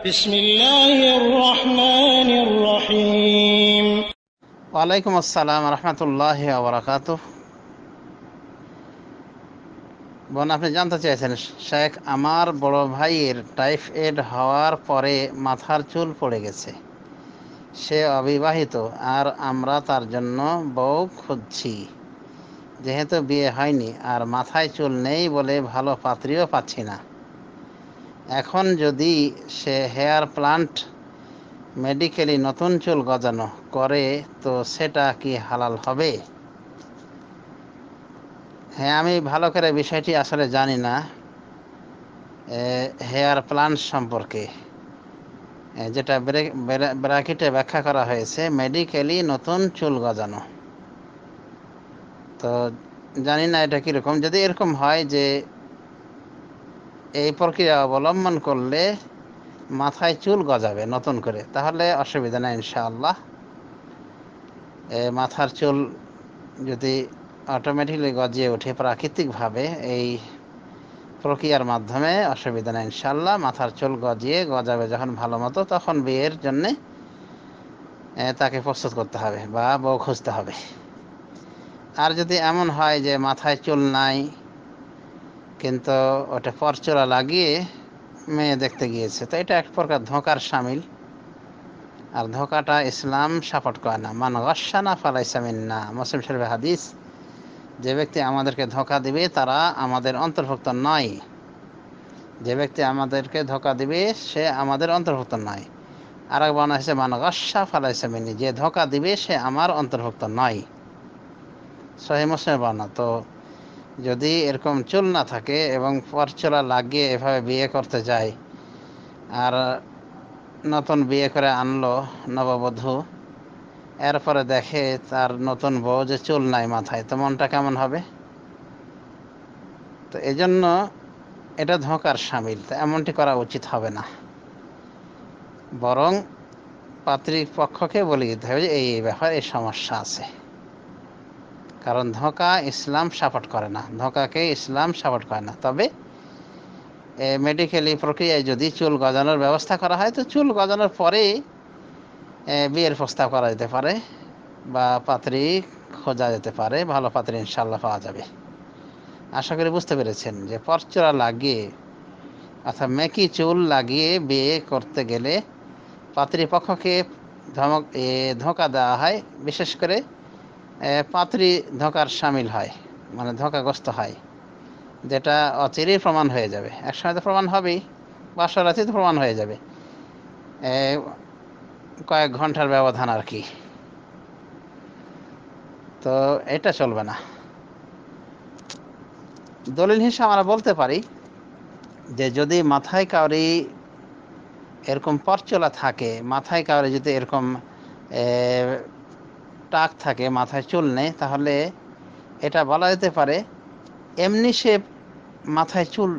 বিসমিল্লাহির রহমানির রহিম। ওয়ালাইকুম আসসালাম রহমতুল্লাহি ওয়া বারাকাতুহু। বোন, আপনি জানতে চেয়েছেন, শেখ, আমার বড় ভাইয়ের টাইফয়েড হওয়ার পরে মাথার চুল পড়ে গেছে। সে অবিবাহিত আর আমরা তার জন্য বউ খুঁজছি। যেহেতু বিয়ে হয়নি আর মাথায় চুল নেই বলে ভালো পাত্রীও পাচ্ছি না। এখন যদি সে হেয়ার প্লান্ট মেডিকেলি নতুন চুল গজানো করে তো সেটা কি হালাল হবে? হ্যাঁ, আমি ভালো করে বিষয়টি আসলে জানি না হেয়ার প্লান্ট সম্পর্কে। যেটা ব্র্যাকেটে ব্যাখ্যা করা হয়েছে মেডিকেলি নতুন চুল গজানো। তো জানি না এটা কীরকম। যদি এরকম হয় যে এই প্রক্রিয়া অবলম্বন করলে মাথায় চুল গজাবে নতুন করে, তাহলে অসুবিধা নেই ইনশাআল্লাহ। মাথার চুল যদি অটোমেটিকলি গজিয়ে ওঠে প্রাকৃতিকভাবে এই প্রক্রিয়ার মাধ্যমে, অসুবিধা নেই ইনশাআল্লাহ। মাথার চুল গজাবে যখন ভালো মতো, তখন বিয়ের জন্যে তাকে প্রস্তুত করতে হবে বা বউ খুঁজতে হবে। আর যদি এমন হয় যে মাথায় চুল নাই কিন্তু ওটা পরচুলা লাগিয়ে মেয়ে দেখতে গিয়েছে, তো এটা এক প্রকার ধোঁকার শামিল। আর ধোঁকাটা ইসলাম সাপোর্ট করে না। মান গাশশানা ফালাইসা মিন্না, মুসলিম শরীফের হাদিস। যে ব্যক্তি আমাদেরকে ধোঁকা দিবে তারা আমাদের অন্তর্ভুক্ত নয়। যে ব্যক্তি আমাদেরকে ধোঁকা দিবে সে আমাদের অন্তর্ভুক্ত নয়। আর এক বানা হয়েছে মান গাশশা ফালাইসা মিন্নি, যে ধোঁকা দিবে সে আমার অন্তর্ভুক্ত নয়। সহিহ মুসলিমের বানা। তো যদি এরকম চুল না থাকে এবং পরচুলা লাগিয়ে এভাবে বিয়ে করতে যায়, আর নতুন বিয়ে করে আনলো নববধূ, এরপরে দেখে তার নতুন বউ যে চুল নাই মাথায়, তো মনটা কেমন হবে? তো এজন্য এটা ধোঁকার শামিল। তো এমনটি করা উচিত হবে না। বরং পাত্রীপক্ষকে বলে দিতে হবে যে এই ব্যাপারে এই সমস্যা আছে। কারণ ধোঁকা ইসলাম সাপোর্ট করে না, ধোঁকাকে ইসলাম সাপোর্ট করে না। তবে মেডিকেলি প্রক্রিয়ায় যদি চুল গজানোর ব্যবস্থা করা হয়, তো চুল গজানোর পরেই বিয়ের প্রস্তাব করা যেতে পারে বা পাত্রী খোঁজা যেতে পারে। ভালো পাত্রী ইনশাল্লাহ পাওয়া যাবে। আশা করি বুঝতে পেরেছেন যে পরচুলা লাগিয়ে অর্থাৎ মেকি চুল লাগিয়ে বিয়ে করতে গেলে পাত্রীপক্ষকে ধোঁকা দেওয়া হয়। বিশেষ করে পাত্রী ধোঁকার শামিল হয়, মানে ধোঁকাগ্রস্ত হয়, যেটা অচিরেই প্রমাণ হয়ে যাবে। একসময় তো প্রমাণ হবেই, বাসরাতে তো প্রমাণ হয়ে যাবে, কয়েক ঘন্টার ব্যবধান আর কি। তো এটা চলবে না। দলিল হিসেবে আমরা বলতে পারি যে যদি মাথায় কাউরি এরকম পরচুলা থাকে, মাথায় কাউরি যদি এরকম টাক থাকে, মাথায় চুল নেই, তাহলে এটা বলা যেতে পারে এমনি সে মাথায় চুল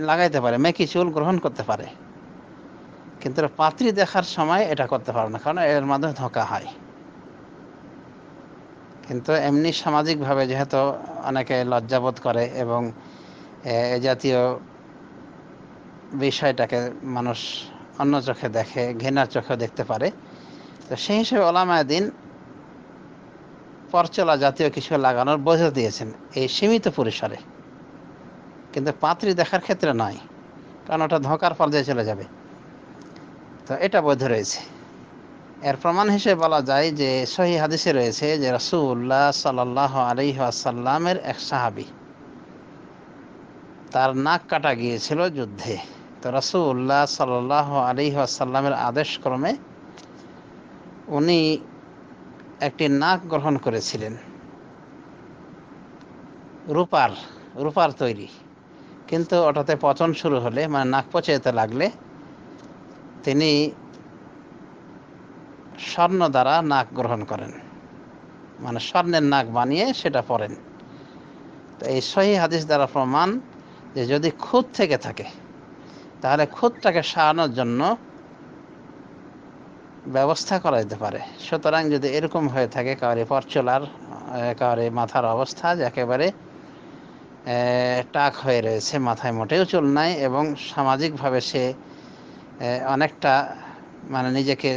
লাগাইতে পারে, মেকি চুল গ্রহণ করতে পারে, কিন্তু পাত্রী দেখার সময় এটা করতে পারে না, কারণ এর মাধ্যমে ধোঁকা হয়। কিন্তু এমনি সামাজিকভাবে যেহেতু অনেকে লজ্জাবোধ করে এবং এ জাতীয় বিষয়টাকে মানুষ অন্য চোখে দেখে, ঘৃণার চোখে দেখতে পারে, তো সেই হিসেবে ওলামায়ে দ্বীন পরচুলা জাতীয় কিছু লাগানোর বৈধ দিয়েছেন এই সীমিত পরিসরে, কিন্তু পাত্রী দেখার ক্ষেত্রে নয়, কারণ ওটা ধোঁকার পর্যায়ে চলে যাবে। তো এটা বৈধ রয়েছে। এর প্রমাণ হিসেবে বলা যায় যে সহিহ হাদিসে রয়েছে যে রাসূলুল্লাহ সাল্লাল্লাহু আলাইহি ওয়াসাল্লামের এক সাহাবী, তার নাক কাটা গিয়েছিল যুদ্ধে। তো রাসূলুল্লাহ সাল্লাল্লাহু আলাইহি ওয়াসাল্লামের আদেশক্রমে উনি একটি নাক গ্রহণ করেছিলেন, রূপার তৈরি। কিন্তু ওটাতে পচন শুরু হলে, মানে নাক পচে যেতে লাগলে, তিনি স্বর্ণ দ্বারা নাক গ্রহণ করেন, মানে স্বর্ণের নাক বানিয়ে সেটা পরেন। তো এই সহিহ হাদিস দ্বারা প্রমাণ যে যদি খুঁত থেকে থাকে তাহলে খুঁতটাকে সারানোর জন্য ব্যবস্থা করা যেতে পারে। সুতরাং যদি এরকম হয়ে থাকে কাউরি পরচুলার, কাউরি মাথার অবস্থা যে একেবারে টাক হয়ে রয়েছে, মাথায় মোটেও চুল নাই, এবং সামাজিকভাবে সে অনেকটা মানে নিজেকে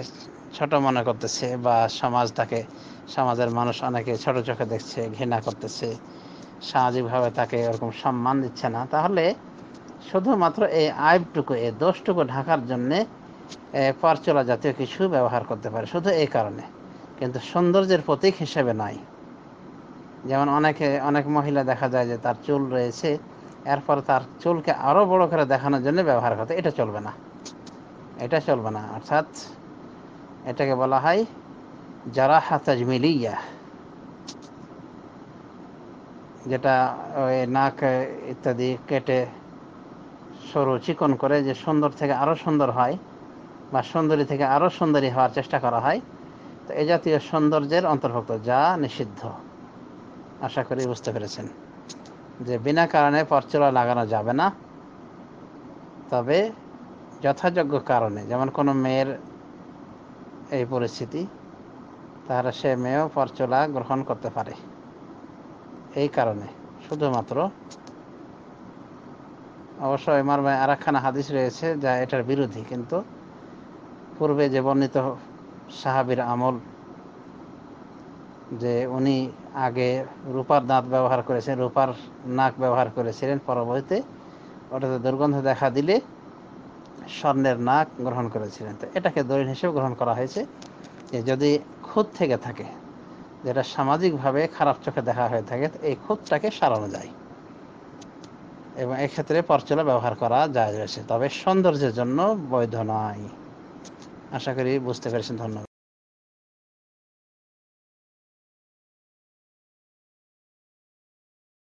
ছোট মনে করতেছে, বা সমাজের মানুষ অনেকে ছোট চোখে দেখছে, ঘৃণা করতেছে, সামাজিকভাবে তাকে ওরকম সম্মান দিচ্ছে না, তাহলে শুধুমাত্র এই আইবটুকু, এই দোষটুকু ঢাকার জন্যে পরচুলা জাতীয় কিছু ব্যবহার করতে পারে, শুধু এই কারণে, কিন্তু সৌন্দর্যের প্রতীক হিসেবে নয়। যেমন অনেক মহিলা দেখা যায় যে তার চুল রয়েছে, এরপর তার চুলকে আরো বড় করে দেখানোর জন্য ব্যবহার করতে, এটা চলবে না, এটা চলবে না। অর্থাৎ এটাকে বলা হয় জারাহা তাজমিলিয়া, যেটা ওই নাক ইত্যাদি কেটে সরু চিকন করে যে সুন্দর থেকে আরো সুন্দর হয়, বা সুন্দরী থেকে আরো সুন্দরী হওয়ার চেষ্টা করা হয়, তো এই জাতীয় সৌন্দর্যের অন্তর্ভুক্ত, যা নিষিদ্ধ। আশা করি বুঝতে পেরেছেন যে বিনা কারণে পরচুলা লাগানো যাবে না, তবে যথাযোগ্য কারণে, যেমন কোনো মেয়ের এই পরিস্থিতি, তাহলে সে মেয়েও পরচুলা গ্রহণ করতে পারে, এই কারণে শুধুমাত্র। অবশ্য এ মর্মে আরেকখানা হাদিস রয়েছে যা এটার বিরোধী, কিন্তু পূর্বে যে বর্ণিত সাহাবীর আমল, যে উনি আগে রূপার দাঁত ব্যবহার করেছেন, রূপার নাক ব্যবহার করেছিলেন, পরবর্তীতে ওটাতে দুর্গন্ধ দেখা দিলে স্বর্ণের নাক গ্রহণ করেছিলেন। তো এটাকে দলিল হিসেবে গ্রহণ করা হয়েছে যে যদি খুঁত থেকে থাকে, যেটা সামাজিকভাবে খারাপ চোখে দেখা হয়ে থাকে, এই খুঁতটাকে সারানো যায়, এবং এক্ষেত্রে পরচুলা ব্যবহার করা যায় রয়েছে, তবে সৌন্দর্যের জন্য বৈধ নয়। আশা করি বুঝতে পেরেছেন। ধন্যবাদ।